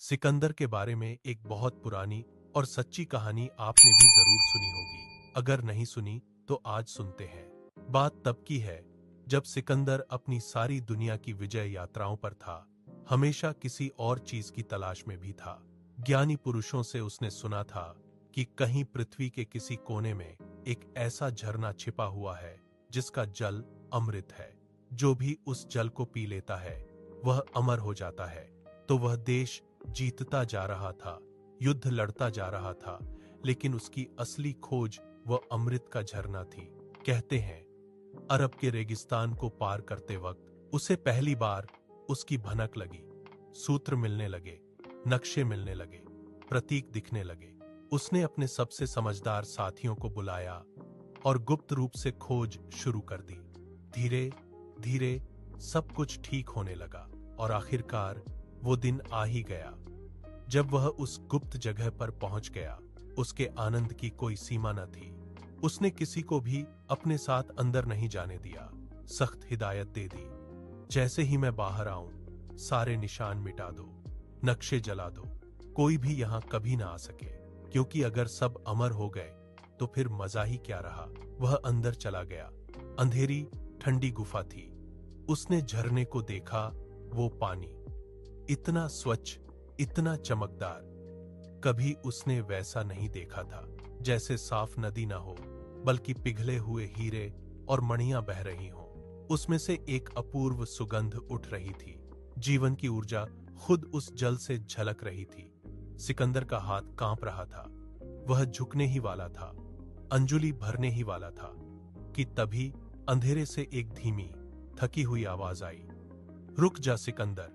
सिकंदर के बारे में एक बहुत पुरानी और सच्ची कहानी आपने भी जरूर सुनी होगी। अगर नहीं सुनी तो आज सुनते हैं। बात तब की है जब सिकंदर अपनी सारी दुनिया की विजय यात्राओं पर था। हमेशा किसी और चीज की तलाश में भी था। ज्ञानी पुरुषों से उसने सुना था कि कहीं पृथ्वी के किसी कोने में एक ऐसा झरना छिपा हुआ है जिसका जल अमृत है। जो भी उस जल को पी लेता है वह अमर हो जाता है। तो वह देश जीतता जा रहा था, युद्ध लड़ता जा रहा था, लेकिन उसकी असली खोज वह अमृत का झरना थी। कहते हैं अरब के रेगिस्तान को पार करते वक्त उसे पहली बार उसकी भनक लगी। सूत्र मिलने लगे, नक्शे मिलने लगे, प्रतीक दिखने लगे। उसने अपने सबसे समझदार साथियों को बुलाया और गुप्त रूप से खोज शुरू कर दी। धीरे धीरे सब कुछ ठीक होने लगा और आखिरकार वो दिन आ ही गया जब वह उस गुप्त जगह पर पहुंच गया। उसके आनंद की कोई सीमा न थी। उसने किसी को भी अपने साथ अंदर नहीं जाने दिया। सख्त हिदायत दे दी, जैसे ही मैं बाहर आऊं सारे निशान मिटा दो, नक्शे जला दो, कोई भी यहां कभी ना आ सके। क्योंकि अगर सब अमर हो गए तो फिर मजा ही क्या रहा। वह अंदर चला गया। अंधेरी ठंडी गुफा थी। उसने झरने को देखा। वो पानी इतना स्वच्छ, इतना चमकदार, कभी उसने वैसा नहीं देखा था। जैसे साफ नदी ना हो बल्कि पिघले हुए हीरे और मणियां बह रही हों। उसमें से एक अपूर्व सुगंध उठ रही थी। जीवन की ऊर्जा खुद उस जल से झलक रही थी। सिकंदर का हाथ कांप रहा था। वह झुकने ही वाला था, अंजुलि भरने ही वाला था कि तभी अंधेरे से एक धीमी, थकी हुई आवाज आई, रुक जा सिकंदर,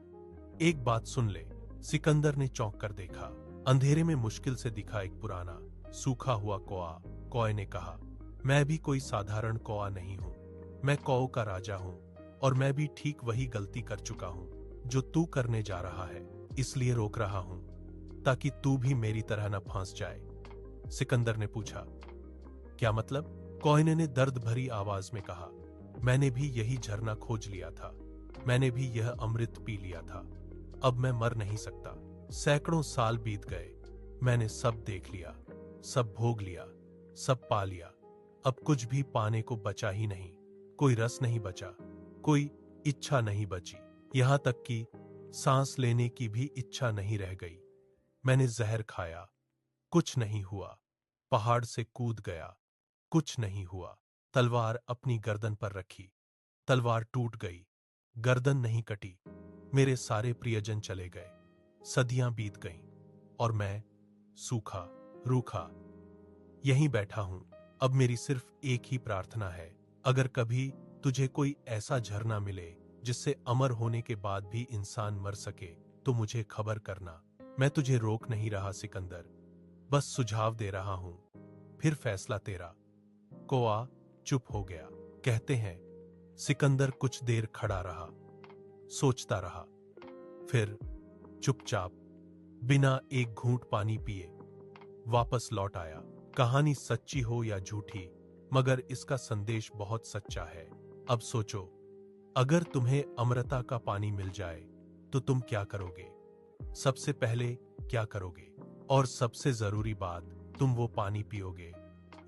एक बात सुन ले। सिकंदर ने चौंक कर देखा। अंधेरे में मुश्किल से दिखा एक पुराना सूखा हुआ कौआ। कौए ने कहा, मैं भी कोई साधारण कौआ नहीं हूं, मैं कौओं का राजा हूं और मैं भी ठीक वही गलती कर चुका हूं जो तू करने जा रहा है। इसलिए रोक रहा हूं ताकि तू भी मेरी तरह न फंस जाए। सिकंदर ने पूछा, क्या मतलब? कौए ने दर्द भरी आवाज में कहा, मैंने भी यही झरना खोज लिया था, मैंने भी यह अमृत पी लिया था। अब मैं मर नहीं सकता। सैकड़ों साल बीत गए, मैंने सब देख लिया, सब भोग लिया, सब पा लिया। अब कुछ भी पाने को बचा ही नहीं। कोई रस नहीं बचा, कोई इच्छा नहीं बची, यहां तक कि सांस लेने की भी इच्छा नहीं रह गई। मैंने जहर खाया, कुछ नहीं हुआ। पहाड़ से कूद गया, कुछ नहीं हुआ। तलवार अपनी गर्दन पर रखी, तलवार टूट गई, गर्दन नहीं कटी। मेरे सारे प्रियजन चले गए, सदियां बीत गईं और मैं सूखा, रूखा यहीं बैठा हूं। अब मेरी सिर्फ एक ही प्रार्थना है, अगर कभी तुझे कोई ऐसा झरना मिले जिससे अमर होने के बाद भी इंसान मर सके तो मुझे खबर करना। मैं तुझे रोक नहीं रहा सिकंदर, बस सुझाव दे रहा हूं, फिर फैसला तेरा। कौआ चुप हो गया। कहते हैं सिकंदर कुछ देर खड़ा रहा, सोचता रहा, फिर चुपचाप बिना एक घूंट पानी पिए वापस लौट आया। कहानी सच्ची हो या झूठी, मगर इसका संदेश बहुत सच्चा है। अब सोचो, अगर तुम्हें अमृता का पानी मिल जाए तो तुम क्या करोगे? सबसे पहले क्या करोगे? और सबसे जरूरी बात, तुम वो पानी पियोगे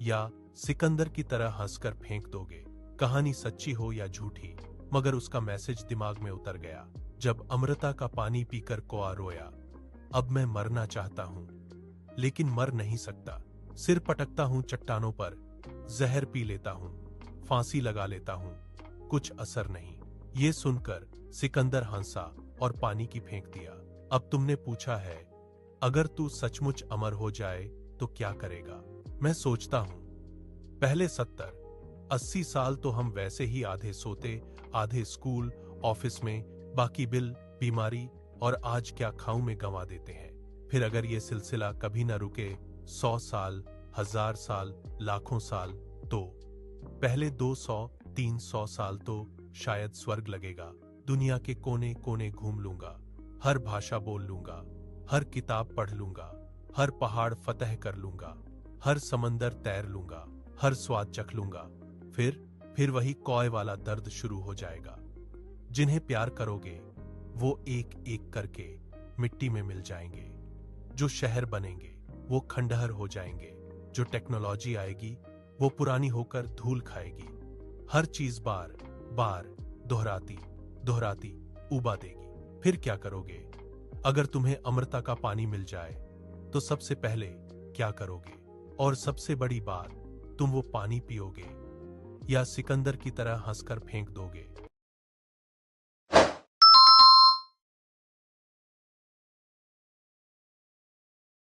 या सिकंदर की तरह हंसकर फेंक दोगे? कहानी सच्ची हो या झूठी, मगर उसका मैसेज दिमाग में उतर गया। जब अमृता का पानी पीकर कौआ रोया, अब मैं मरना चाहता हूं लेकिन मर नहीं सकता। सिर पटकता हूं चट्टानों पर, जहर पी लेता हूं, फांसी लगा लेता हूं, कुछ असर नहीं। ये सुनकर सिकंदर हंसा और पानी की फेंक दिया। अब तुमने पूछा है, अगर तू सचमुच अमर हो जाए तो क्या करेगा? मैं सोचता हूं, पहले 70-80 साल तो हम वैसे ही आधे सोते, आधे स्कूल, ऑफिस में, बाकी बिल, बीमारी और आज क्या खाऊं में गंवा देते हैं। फिर अगर ये सिलसिला कभी न रुके, 100 साल, 1000 साल, लाखों साल, तो पहले 200-300 साल तो शायद स्वर्ग लगेगा। दुनिया के कोने कोने घूम लूंगा, हर भाषा बोल लूंगा, हर किताब पढ़ लूंगा, हर पहाड़ फतह कर लूंगा, हर समंदर तैर लूंगा, हर स्वाद चख लूंगा। फिर वही कौए वाला दर्द शुरू हो जाएगा। जिन्हें प्यार करोगे वो एक एक करके मिट्टी में मिल जाएंगे। जो शहर बनेंगे वो खंडहर हो जाएंगे। जो टेक्नोलॉजी आएगी वो पुरानी होकर धूल खाएगी। हर चीज बार बार दोहराती दोहराती उबा देगी। फिर क्या करोगे? अगर तुम्हें अमृता का पानी मिल जाए तो सबसे पहले क्या करोगे? और सबसे बड़ी बात, तुम वो पानी पियोगे या सिकंदर की तरह हंसकर फेंक दोगे?